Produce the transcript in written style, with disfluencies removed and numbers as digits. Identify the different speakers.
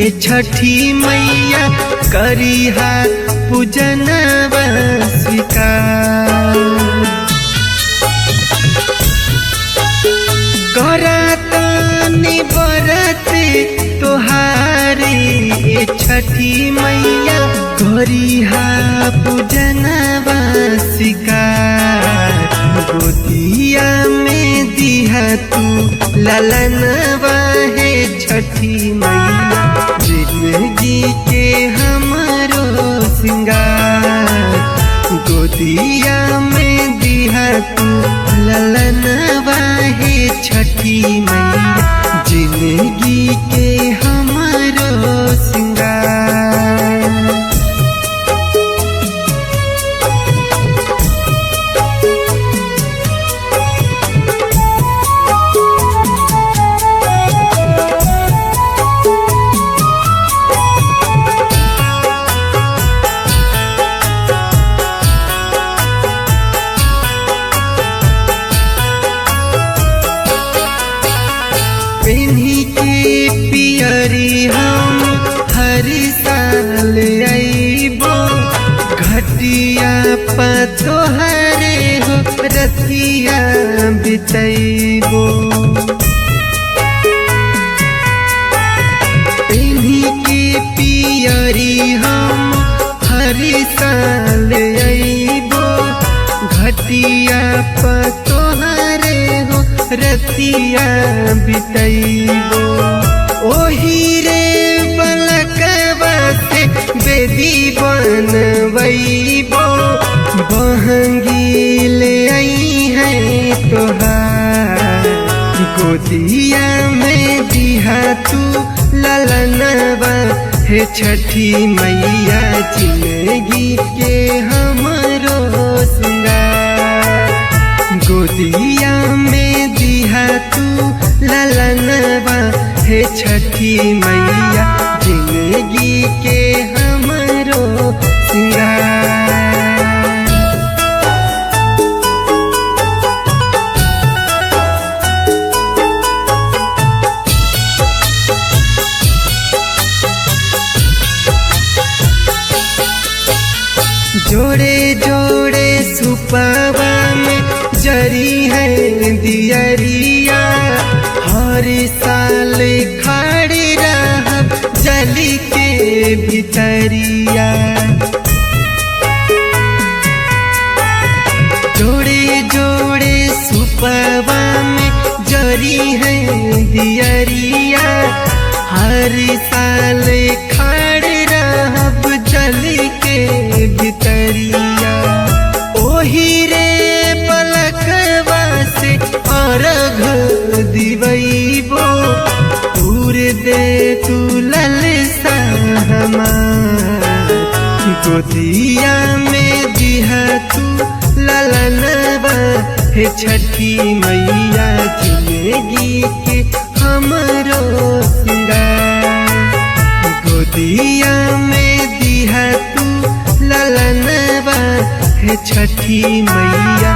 Speaker 1: ए छठी मैया करिहा पूजनवा स्वीकार। करतनी बरत तोहारी ए छठी मैया करिहा पूजनवा स्वीकार। गोदिया में दिहा तू ललनवा है छठी मैया जिंदगी के हमारो सिंगार। गोदिया में दिहा तू ललनवा है छठी मैया जिंदगी के हमारो सिंगार। पेन्ही के पियरी हम हर साल आइबो घटिया पतोहरे हो रतिया बितैबो। पेन्ही के पियरी हम हर साल आइबो घटिया पतोहरे हो रतिया बितैबो। ओही रे बलकवा से बेदी बनवैबो बहंगी ले आई है तोहार। गोदिया में दिहा तू ललनवा है छठी मैया जिंदगी के हमरो सिंगार। गोदिया में दिहा तू ललनवा है छठी मैया जिंदगी के हमरो सिंगार। जोड़े जोड़े सुपवा में जरी है दियरिया हर साल खड़े रह जली के भितरिया। जोड़े जोड़े सुपवा में जरी है दियरिया हर साल खड़े रह जली के भितरिया। ओही रे पलकवा से अर्घ दिवैबो पूर दे तू ललसा हमार। गोदिया में दिहा तू ललनवा है छठी मैया जिंदगी के हमरो सिंगार। गोदिया में दिहा तू ललनवा है छठी मैया